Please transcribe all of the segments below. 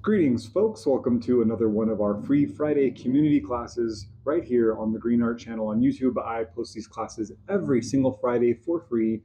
Greetings, folks. Welcome to another one of our free Friday community classes right here on the Green Art channel on YouTube. I post these classes every single Friday for free,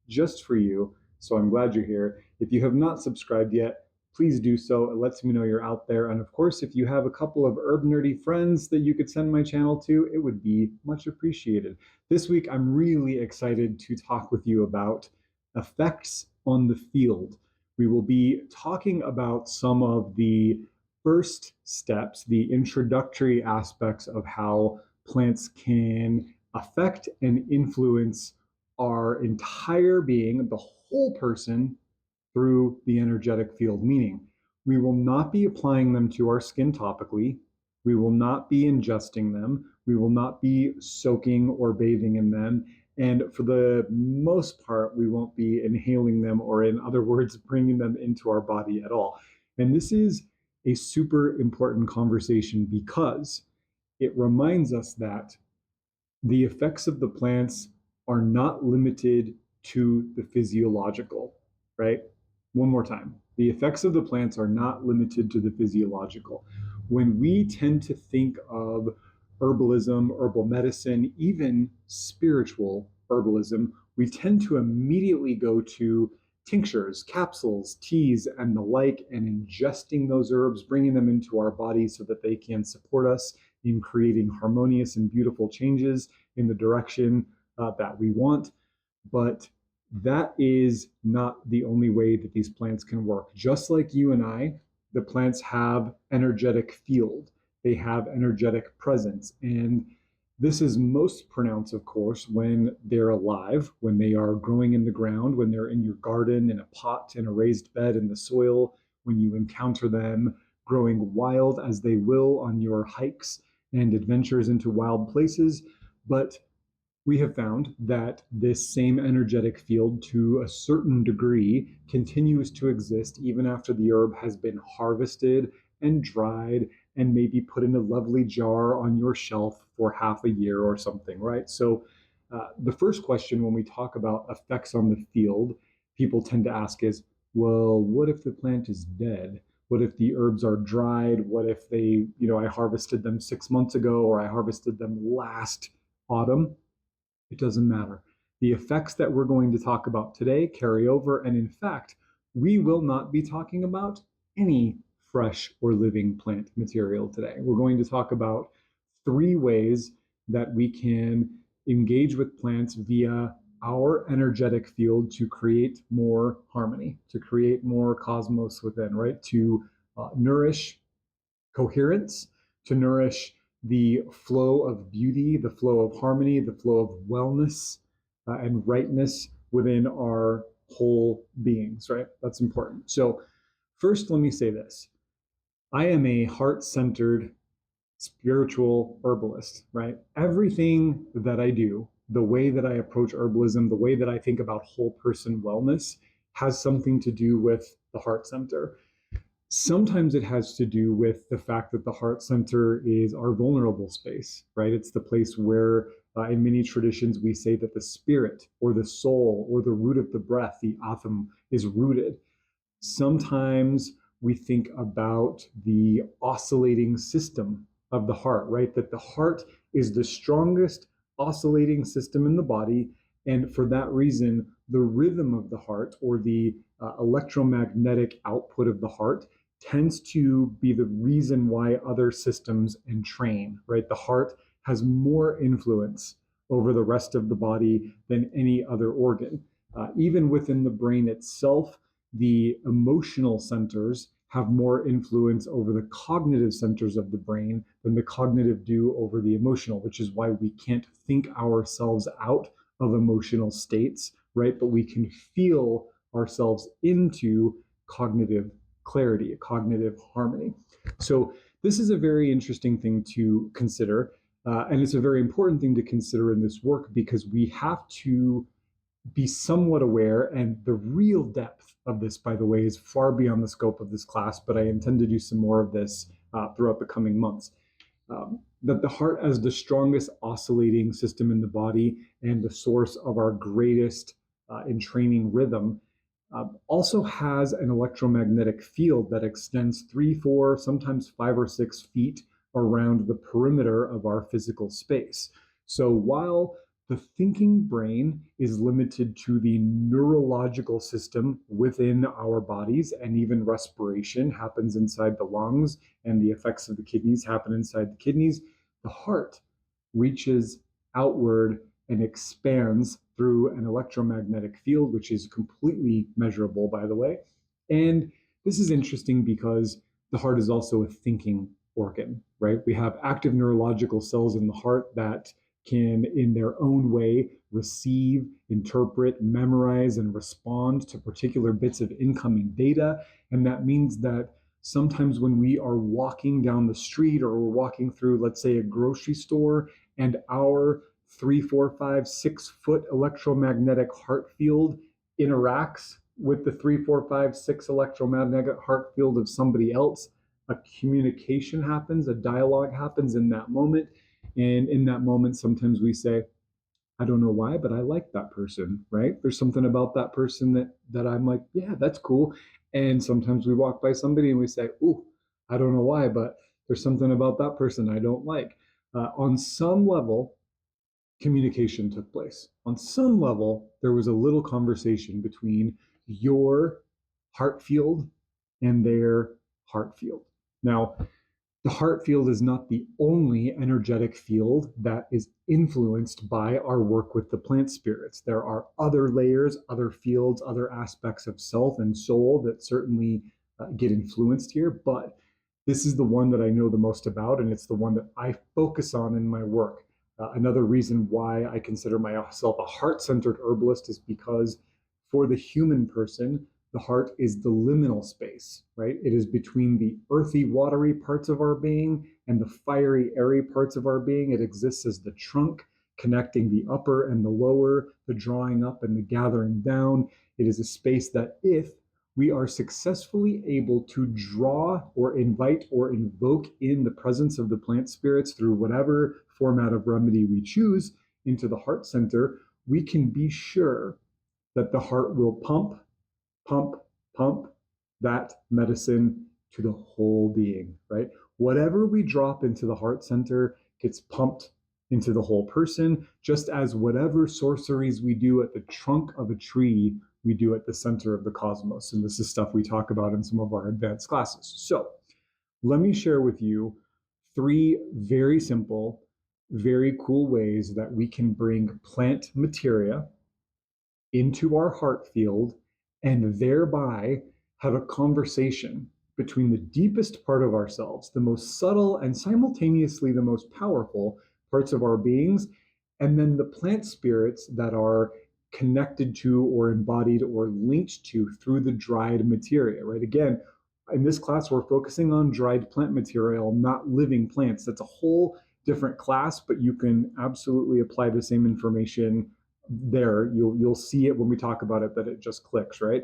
just for you. So I'm glad you're here. If you have not subscribed yet, please do so. It lets me know you're out there. And of course, if you have a couple of herb nerdy friends that you could send my channel to, it would be much appreciated. This week, I'm really excited to talk with you about effects on the field. We will be talking about some of the first steps, the introductory aspects of how plants can affect and influence our entire being, the whole person, through the energetic field. Meaning, we will not be applying them to our skin topically. We will not be ingesting them. We will not be soaking or bathing in them. And for the most part, we won't be inhaling them, or in other words, bringing them into our body at all. And this is a super important conversation because it reminds us that the effects of the plants are not limited to the physiological, right? One more time. The effects of the plants are not limited to the physiological. When we tend to think of herbalism, herbal medicine, even spiritual herbalism, we tend to immediately go to tinctures, capsules, teas, and the like, and ingesting those herbs, bringing them into our bodies so that they can support us in creating harmonious and beautiful changes in the direction that we want. But that is not the only way that these plants can work. Just like you and I, the plants have energetic field. They have energetic presence. And this is most pronounced, of course, when they're alive, when they are growing in the ground, when they're in your garden, in a pot, in a raised bed, in the soil, when you encounter them growing wild as they will on your hikes and adventures into wild places. But we have found that this same energetic field, to a certain degree, continues to exist even after the herb has been harvested and dried and maybe put in a lovely jar on your shelf for half a year or something, right? So the first question when we talk about effects on the field, people tend to ask is, well, what if the plant is dead? What if the herbs are dried? What if they, I harvested them 6 months ago, or I harvested them last autumn? It doesn't matter. The effects that we're going to talk about today carry over, and in fact, we will not be talking about any fresh or living plant material today. We're going to talk about 3 ways that we can engage with plants via our energetic field to create more harmony, to create more cosmos within, right? To nourish coherence, to nourish the flow of beauty, the flow of harmony, the flow of wellness and rightness within our whole beings, right? That's important. So first, let me say this. I am a heart-centered spiritual herbalist, right? Everything that I do, the way that I approach herbalism, the way that I think about whole person wellness has something to do with the heart center. Sometimes it has to do with the fact that the heart center is our vulnerable space, right? It's the place where, in many traditions, we say that the spirit or the soul or the root of the breath, the atom, is rooted. Sometimes we think about the oscillating system of the heart, right? That the heart is the strongest oscillating system in the body. And for that reason, the rhythm of the heart, or the electromagnetic output of the heart, tends to be the reason why other systems entrain, right? The heart has more influence over the rest of the body than any other organ. Even within the brain itself, the emotional centers have more influence over the cognitive centers of the brain than the cognitive do over the emotional, which is why we can't think ourselves out of emotional states, right? But we can feel ourselves into cognitive clarity, cognitive harmony. So this is a very interesting thing to consider. And it's a very important thing to consider in this work, because we have to be somewhat aware, and the real depth of this, by the way, is far beyond the scope of this class, but I intend to do some more of this throughout the coming months. That the heart, as the strongest oscillating system in the body and the source of our greatest entraining rhythm, also has an electromagnetic field that extends 3, 4, sometimes 5 or 6 feet around the perimeter of our physical space. So while the thinking brain is limited to the neurological system within our bodies, and even respiration happens inside the lungs, and the effects of the kidneys happen inside the kidneys, the heart reaches outward and expands through an electromagnetic field, which is completely measurable, by the way. And this is interesting because the heart is also a thinking organ, right? We have active neurological cells in the heart that can, in their own way, receive, interpret, memorize, and respond to particular bits of incoming data. And that means that sometimes when we are walking down the street or we're walking through, let's say, a grocery store, and our 3, 4, 5, 6 foot electromagnetic heart field interacts with the 3, 4, 5, 6 electromagnetic heart field of somebody else, a communication happens, a dialogue happens in that moment. And in that moment, sometimes we say, I don't know why, but I like that person, right? There's something about that person that I'm like, yeah, that's cool. And sometimes we walk by somebody and we say, ooh, I don't know why, but there's something about that person I don't like. On some level, communication took place. On some level, there was a little conversation between your heart field and their heart field. Now, the heart field is not the only energetic field that is influenced by our work with the plant spirits. There are other layers, other fields, other aspects of self and soul that certainly get influenced here, but this is the one that I know the most about, and it's the one that I focus on in my work. Another reason why I consider myself a heart-centered herbalist is because for the human person, the heart is the liminal space, right? It is between the earthy, watery parts of our being and the fiery, airy parts of our being. It exists as the trunk, connecting the upper and the lower, the drawing up and the gathering down. It is a space that, if we are successfully able to draw or invite or invoke in the presence of the plant spirits through whatever format of remedy we choose into the heart center, we can be sure that the heart will pump, pump, pump that medicine to the whole being, right? Whatever we drop into the heart center gets pumped into the whole person, just as whatever sorceries we do at the trunk of a tree, we do at the center of the cosmos. And this is stuff we talk about in some of our advanced classes. So let me share with you 3 very simple, very cool ways that we can bring plant materia into our heart field and thereby have a conversation between the deepest part of ourselves, the most subtle and simultaneously the most powerful parts of our beings, and then the plant spirits that are connected to or embodied or linked to through the dried materia, right? Again, in this class, we're focusing on dried plant material, not living plants. That's a whole different class, but you can absolutely apply the same information there. You'll see it when we talk about it, that it just clicks, right?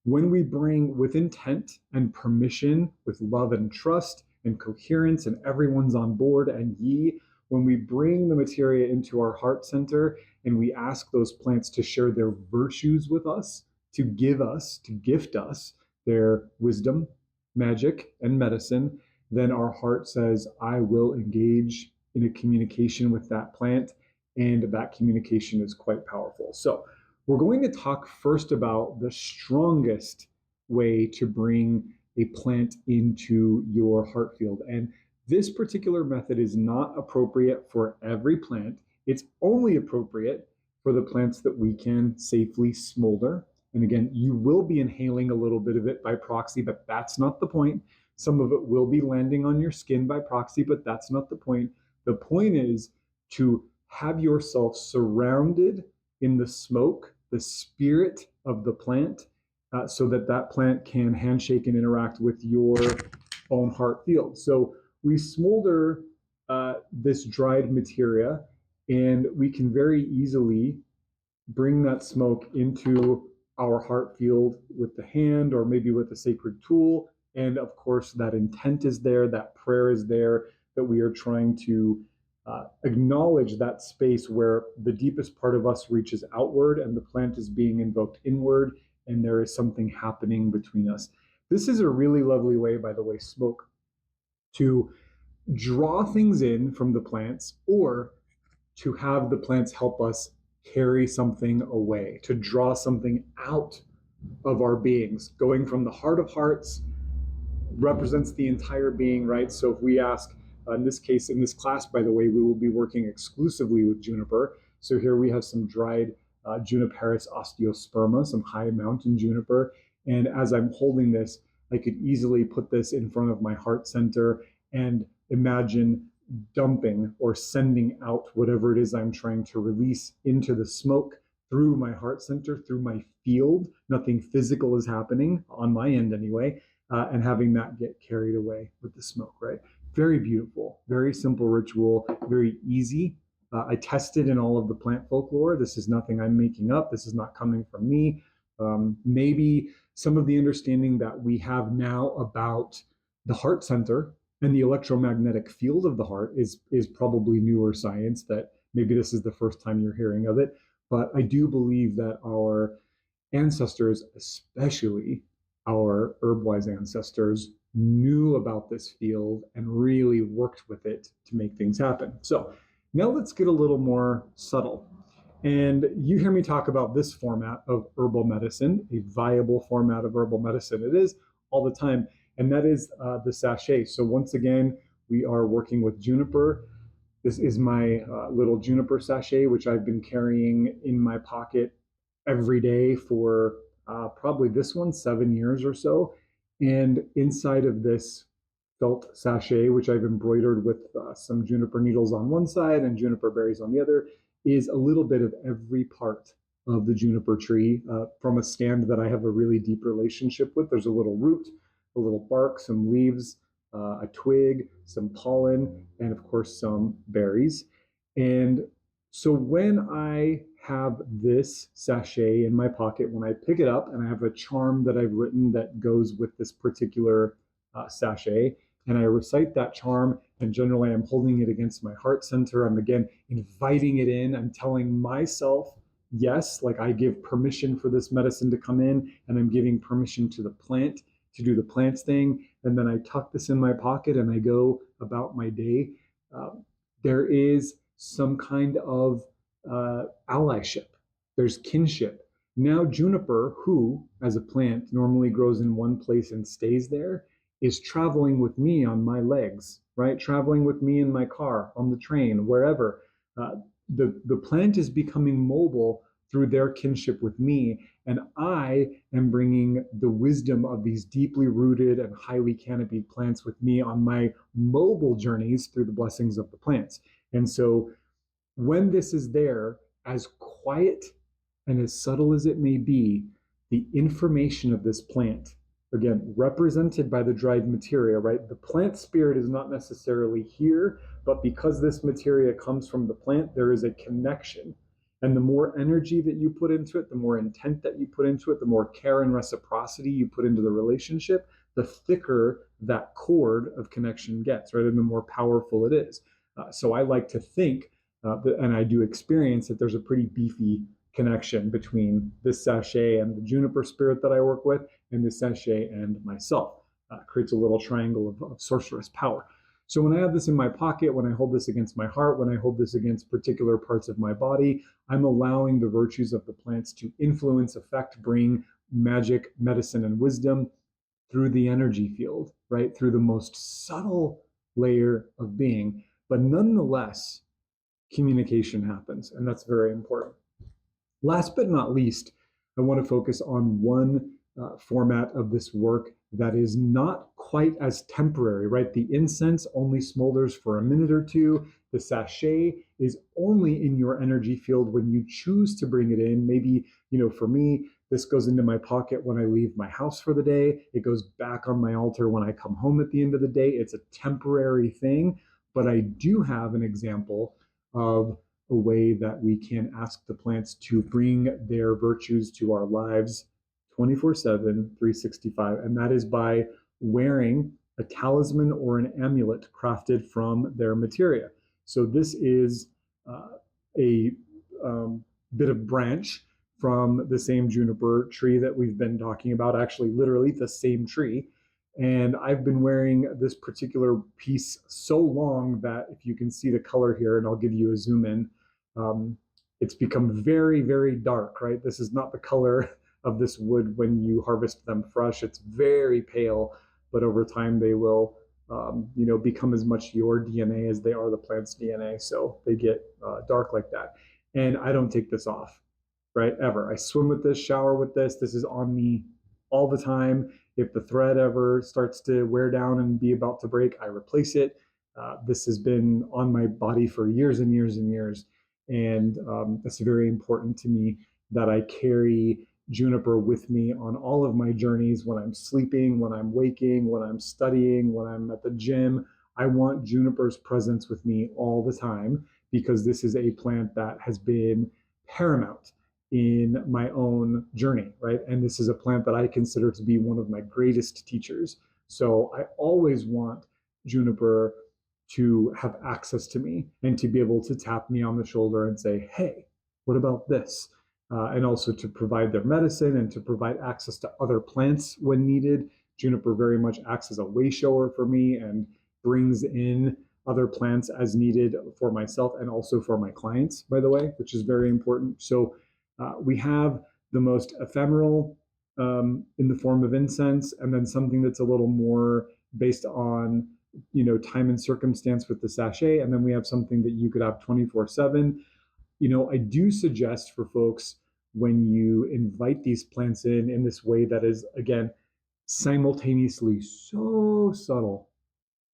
When we bring with intent and permission, with love and trust and coherence, and everyone's on board and ye, when we bring the materia into our heart center and we ask those plants to share their virtues with us, to give us, to gift us their wisdom, magic, and medicine, then our heart says, I will engage in a communication with that plant, and that communication is quite powerful. So we're going to talk first about the strongest way to bring a plant into your heart field. And this particular method is not appropriate for every plant. It's only appropriate for the plants that we can safely smolder. And again, you will be inhaling a little bit of it by proxy, but that's not the point. Some of it will be landing on your skin by proxy, but that's not the point. The point is to have yourself surrounded in the smoke, the spirit of the plant, so that that plant can handshake and interact with your own heart field. So we smolder this dried materia, and we can very easily bring that smoke into our heart field with the hand or maybe with a sacred tool. And of course, that intent is there, that prayer is there, that we are trying to acknowledge that space where the deepest part of us reaches outward and the plant is being invoked inward, and there is something happening between us. This is a really lovely way, by the way, smoke, to draw things in from the plants or to have the plants help us carry something away, to draw something out of our beings, going from the heart of hearts represents the entire being, right? So if we ask, in this case, in this class, by the way, we will be working exclusively with juniper. So here we have some dried Juniperus osteosperma, some high mountain juniper. And as I'm holding this, I could easily put this in front of my heart center and imagine dumping or sending out whatever it is I'm trying to release into the smoke through my heart center, through my field. Nothing physical is happening on my end anyway, and having that get carried away with the smoke, right? Very beautiful, very simple ritual, very easy. I tested in all of the plant folklore. This is nothing I'm making up. This is not coming from me. Maybe some of the understanding that we have now about the heart center and the electromagnetic field of the heart is probably newer science, that maybe this is the first time you're hearing of it. But I do believe that our ancestors, especially our herb-wise ancestors, knew about this field and really worked with it to make things happen. So now let's get a little more subtle. And you hear me talk about this format of herbal medicine, a viable format of herbal medicine. It is all the time, and that is the sachet. So once again, we are working with juniper. This is my little juniper sachet, which I've been carrying in my pocket every day for probably this one, 7 years or so. And inside of this felt sachet, which I've embroidered with some juniper needles on one side and juniper berries on the other, is a little bit of every part of the juniper tree from a stand that I have a really deep relationship with. There's a little root, a little bark, some leaves, a twig, some pollen, and of course some berries. And so when I have this sachet in my pocket, when I pick it up, and I have a charm that I've written that goes with this particular sachet, and I recite that charm, and generally I'm holding it against my heart center. I'm again inviting it in. I'm telling myself, yes, like I give permission for this medicine to come in, and I'm giving permission to the plant to do the plants thing. And then I tuck this in my pocket and I go about my day. There is some kind of allyship. There's kinship. Now juniper, who as a plant normally grows in one place and stays there, is traveling with me on my legs, right? Traveling with me in my car, on the train, wherever. The plant is becoming mobile through their kinship with me, and I am bringing the wisdom of these deeply rooted and highly canopied plants with me on my mobile journeys through the blessings of the plants. And so when this is there, as quiet and as subtle as it may be, the information of this plant, again, represented by the dried materia, right? The plant spirit is not necessarily here, but because this materia comes from the plant, there is a connection. And the more energy that you put into it, the more intent that you put into it, the more care and reciprocity you put into the relationship, the thicker that cord of connection gets, right? And the more powerful it is. So I like to think, and I do experience, that there's a pretty beefy connection between this sachet and the juniper spirit that I work with, and this sachet and myself. Creates a little triangle of sorceress power. So when I have this in my pocket, when I hold this against my heart, when I hold this against particular parts of my body, I'm allowing the virtues of the plants to influence, affect, bring magic, medicine, and wisdom through the energy field, right? Through the most subtle layer of being. But nonetheless, communication happens, and that's very important. Last but not least, I want to focus on one format of this work that is not quite as temporary, right? The incense only smolders for a minute or two. The sachet is only in your energy field when you choose to bring it in. Maybe, for me, this goes into my pocket when I leave my house for the day. It goes back on my altar when I come home at the end of the day. It's a temporary thing, but I do have an example of a way that we can ask the plants to bring their virtues to our lives 24/7, 365, and that is by wearing a talisman or an amulet crafted from their materia. So this is a bit of branch from the same juniper tree that we've been talking about, actually literally the same tree. And I've been wearing this particular piece so long that if you can see the color here, and I'll give you a zoom in, it's become very, very dark, right? This is not the color of this wood when you harvest them fresh. It's very pale, but over time they will become as much your DNA as they are the plant's DNA. So they get dark like that. And I don't take this off, right? Ever. I swim with this, shower with this. This is on me all the time. If the thread ever starts to wear down and be about to break, I replace it. This has been on my body for years and years and years. And it's very important to me that I carry juniper with me on all of my journeys, when I'm sleeping, when I'm waking, when I'm studying, when I'm at the gym. I want juniper's presence with me all the time, because this is a plant that has been paramount in my own journey, right? And this is a plant that I consider to be one of my greatest teachers. So I always want juniper to have access to me and to be able to tap me on the shoulder and say, hey, what about this? And also to provide their medicine and to provide access to other plants when needed. Juniper very much acts as a way shower for me and brings in other plants as needed for myself and also for my clients, by the way, which is very important. So we have the most ephemeral in the form of incense, and then something that's a little more based on time and circumstance with the sachet, and then we have something that you could have 24/7. I do suggest for folks, when you invite these plants in this way that is, again, simultaneously so subtle,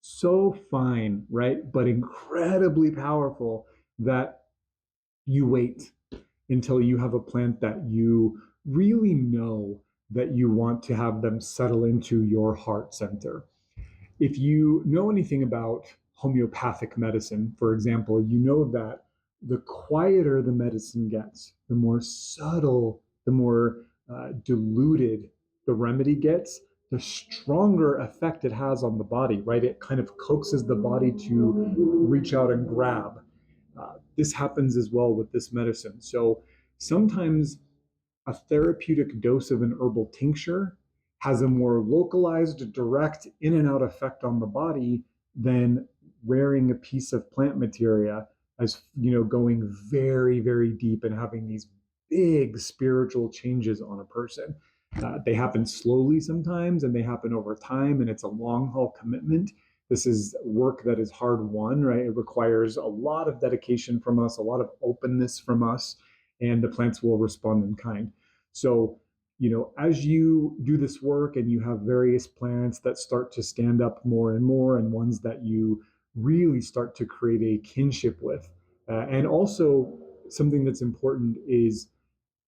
so fine, right, but incredibly powerful, that you wait until you have a plant that you really know that you want to have them settle into your heart center. If you know anything about homeopathic medicine, for example, you know that the quieter the medicine gets, the more subtle, the more diluted the remedy gets, the stronger effect it has on the body, right? It kind of coaxes the body to reach out and grab. This happens as well with this medicine. So sometimes a therapeutic dose of an herbal tincture has a more localized, direct in and out effect on the body than wearing a piece of plant materia, as going very, very deep and having these big spiritual changes on a person. They happen slowly sometimes, and they happen over time, and it's a long haul commitment. This is work that is hard won, right? It requires a lot of dedication from us, a lot of openness from us, and the plants will respond in kind. So, as you do this work and you have various plants that start to stand up more and more, and ones that you really start to create a kinship with, and also something that's important is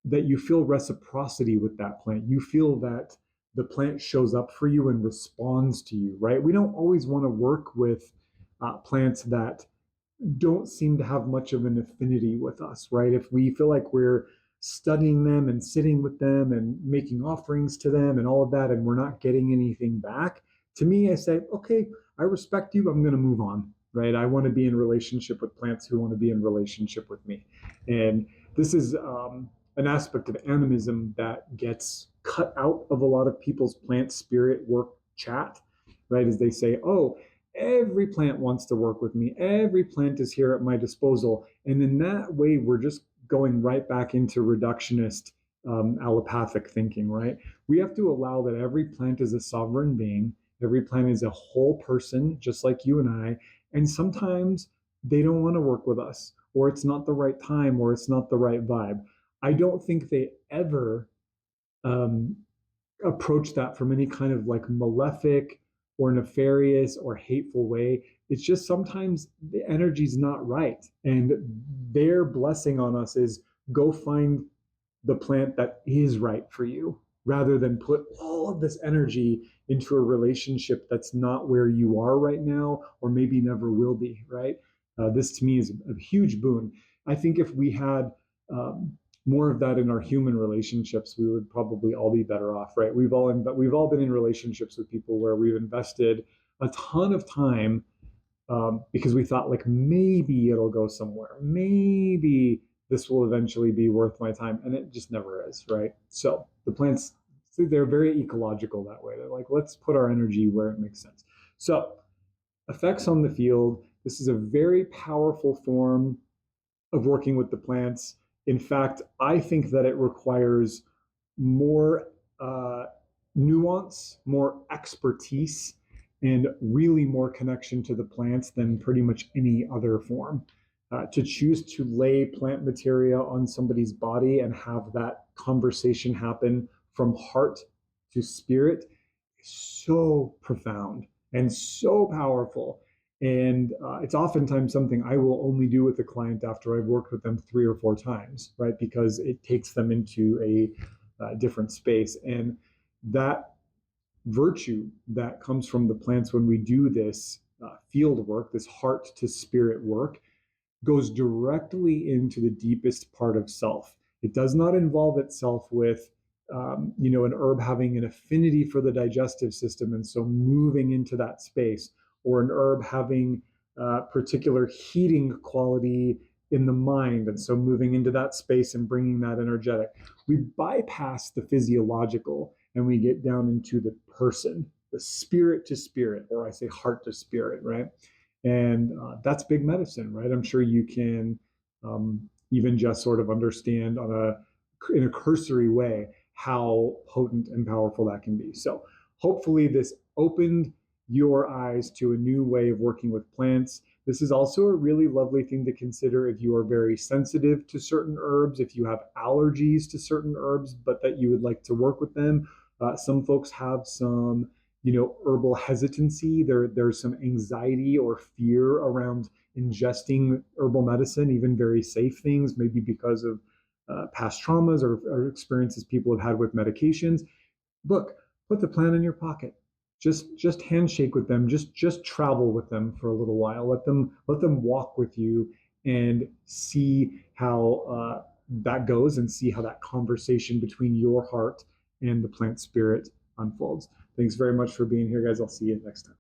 that you feel reciprocity with that plant. You feel that the plant shows up for you and responds to you, right? We don't always want to work with plants that don't seem to have much of an affinity with us, right? If we feel like we're studying them and sitting with them and making offerings to them and all of that, and we're not getting anything back, to me, I say, okay, I respect you, I'm going to move on, right? I want to be in relationship with plants who want to be in relationship with me. And this is an aspect of animism that gets cut out of a lot of people's plant spirit work chat, right? As they say, oh, every plant wants to work with me. Every plant is here at my disposal. And in that way, we're just going right back into reductionist allopathic thinking, right? We have to allow that every plant is a sovereign being. Every plant is a whole person, just like you and I. And sometimes they don't want to work with us, or it's not the right time, or it's not the right vibe. I don't think they ever um, approach that from any kind of like malefic or nefarious or hateful way. It's just sometimes the energy's not right. And their blessing on us is go find the plant that is right for you, rather than put all of this energy into a relationship that's not where you are right now, or maybe never will be, right? This to me is a huge boon. I think if we had more of that in our human relationships, we would probably all be better off, right? We've all been in relationships with people where we've invested a ton of time because we thought like maybe it'll go somewhere, maybe this will eventually be worth my time, and it just never is, right? So the plants, they're very ecological that way. They're like, let's put our energy where it makes sense. So effects on the field. This is a very powerful form of working with the plants. In fact, I think that it requires more nuance, more expertise, and really more connection to the plants than pretty much any other form. To choose to lay plant materia on somebody's body and have that conversation happen from heart to spirit is so profound and so powerful. And it's oftentimes something I will only do with a client after I've worked with them 3 or 4 times, right? Because it takes them into a different space. And that virtue that comes from the plants when we do this field work, this heart to spirit work, goes directly into the deepest part of self. It does not involve itself with an herb having an affinity for the digestive system and so moving into that space, or an herb having particular heating quality in the mind and so moving into that space and bringing that energetic. We bypass the physiological and we get down into the person, the spirit to spirit, or I say heart to spirit, right? And that's big medicine, right? I'm sure you can even just sort of understand in a cursory way how potent and powerful that can be. So hopefully this opened your eyes to a new way of working with plants. This is also a really lovely thing to consider if you are very sensitive to certain herbs, if you have allergies to certain herbs, but that you would like to work with them. Some folks have some herbal hesitancy. There's some anxiety or fear around ingesting herbal medicine, even very safe things, maybe because of past traumas or experiences people have had with medications. Look, put the plant in your pocket. Just handshake with them. Just travel with them for a little while. Let them walk with you and see how that goes, and see how that conversation between your heart and the plant spirit unfolds. Thanks very much for being here, guys. I'll see you next time.